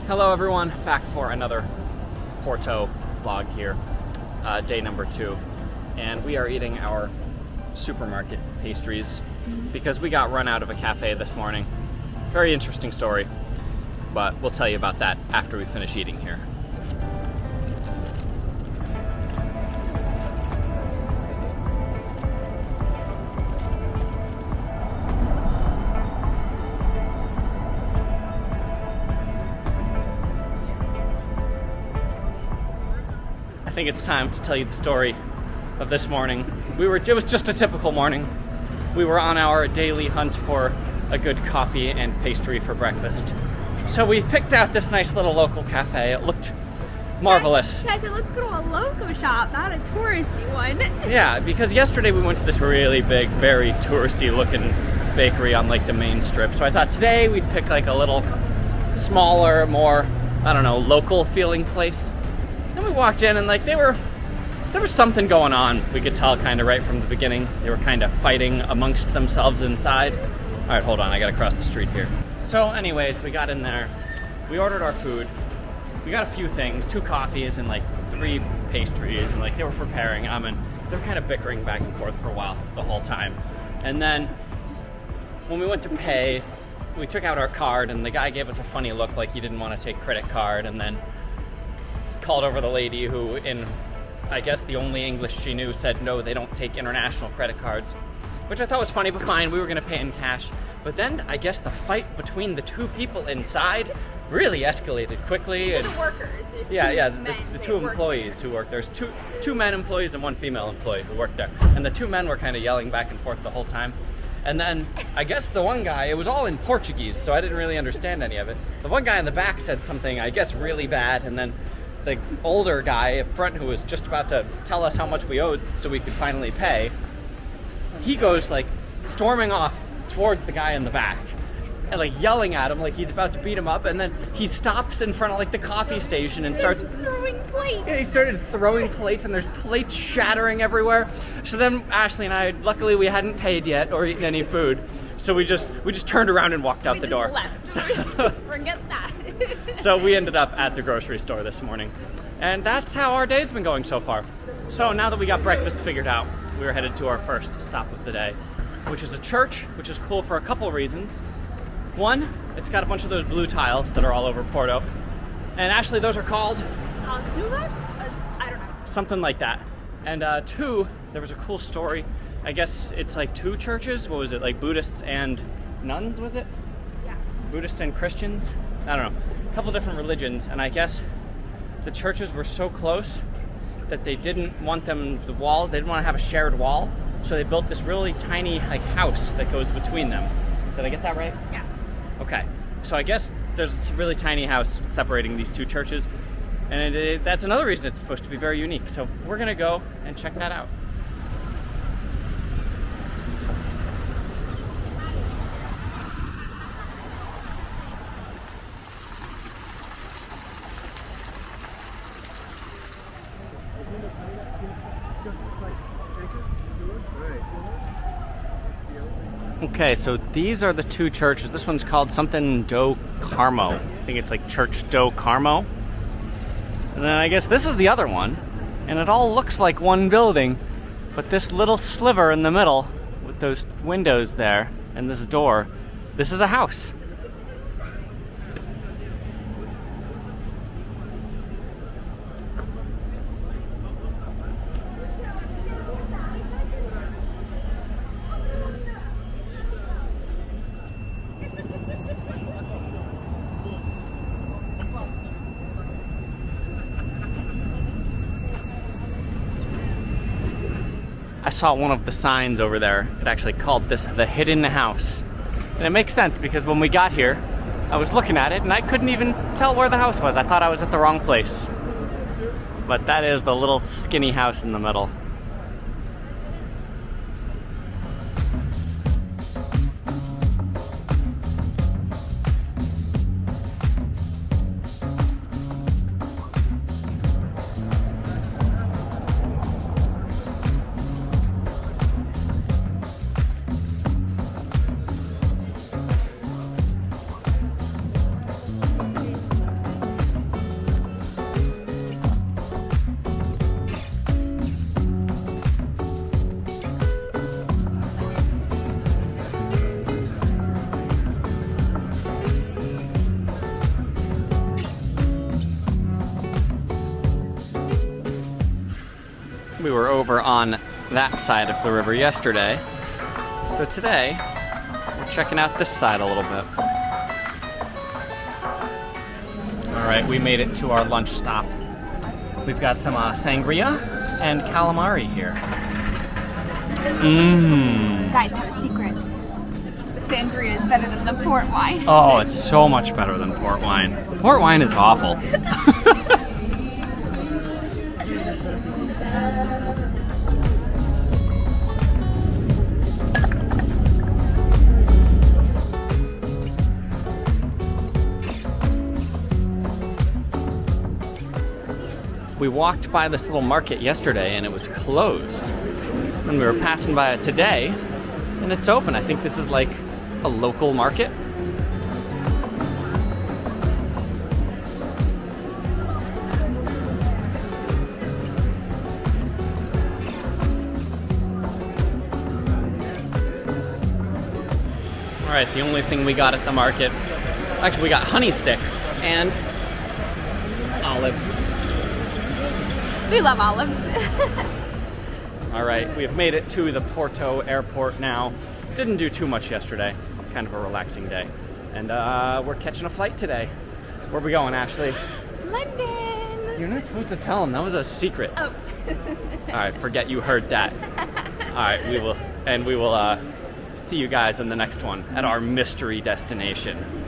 Hello everyone, back for another Porto vlog here, day number 2. And we are eating our supermarket pastries because we got run out of a cafe this morning. Very interesting story, but we'll tell you about that after we finish eating here. I think it's time to tell you the story of this morning. It was just a typical morning. We were on our daily hunt for a good coffee and pastry for breakfast. So we picked out this nice little local cafe. It looked marvelous. I said, let's go to a local shop, not a touristy one. Yeah, because yesterday we went to this really big, very touristy looking bakery on like the main strip. So I thought today we'd pick like a little smaller, more, I don't know, local feeling place. Then we walked in and like there was something going on. We could tell kind of right from the beginning. They were kind of fighting amongst themselves inside. All right, hold on, I gotta cross the street here. So anyways, we got in there, we ordered our food. We got a few things, 2 coffees and like 3 pastries, and like they were preparing them and they were kind of bickering back and forth for a while the whole time. And then when we went to pay, we took out our card and the guy gave us a funny look like he didn't want to take credit card, and then called over the lady who, in I guess the only English she knew, said no, they don't take international credit cards, which I thought was funny, but fine, we were gonna pay in cash. But then I guess the fight between the 2 people inside really escalated quickly. These are the workers. There's The 2 employees who work. There's two men employees and 1 female employee who worked there, and the 2 men were kind of yelling back and forth the whole time. And then I guess the one guy, it was all in Portuguese, so I didn't really understand any of it. The one guy in the back said something, I guess, really bad, and then the older guy up front, who was just about to tell us how much we owed so we could finally pay, he goes like storming off towards the guy in the back and like yelling at him like he's about to beat him up, and then he stops in front of like the coffee station and starts throwing plates. Yeah, he started throwing plates, and there's plates shattering everywhere. So then Ashley and I, luckily we hadn't paid yet or eaten any food, so we just turned around and walked out the door. Left. So, Forget that. so we ended up at the grocery store this morning, and that's how our day's been going so far. So now that we got breakfast figured out, we were headed to our first stop of the day, which is a church, which is cool for a couple reasons. One, it's got a bunch of those blue tiles that are all over Porto, and actually those are called Azuras? I don't know. something like that. And 2, there was a cool story. I guess it's like 2 churches. What was it, like Buddhists and nuns, was it? Yeah. Buddhists and Christians? I don't know. A couple different religions, and I guess the churches were so close that they didn't want they didn't want to have a shared wall, so they built this really tiny like house that goes between them. Did I get that right? Yeah. Okay. So I guess there's a really tiny house separating these 2 churches, and that's another reason it's supposed to be very unique. So we're gonna go and check that out. Okay, so these are the 2 churches. This one's called something do Carmo. I think it's like Church do Carmo. And then I guess this is the other one. And it all looks like one building, but this little sliver in the middle with those windows there and this door, this is a house. I saw one of the signs over there. It actually called this the hidden house. And it makes sense because when we got here, I was looking at it and I couldn't even tell where the house was. I thought I was at the wrong place. But that is the little skinny house in the middle. We were over on that side of the river yesterday. So today, we're checking out this side a little bit. All right, we made it to our lunch stop. We've got some sangria and calamari here. Mmm. Guys, I have a secret. The sangria is better than the port wine. Oh, it's so much better than port wine. Port wine is awful. We walked by this little market yesterday and it was closed. And we were passing by it today and it's open. I think this is like a local market. All right, the only thing we got at the market, actually we got honey sticks and olives. We love olives. All right, we have made it to the Porto airport now. Didn't do too much yesterday, kind of a relaxing day. And we're catching a flight today. Where are we going, Ashley? London. You're not supposed to tell them, that was a secret. Oh. All right, forget you heard that. All right, we will see you guys in the next one at our mystery destination.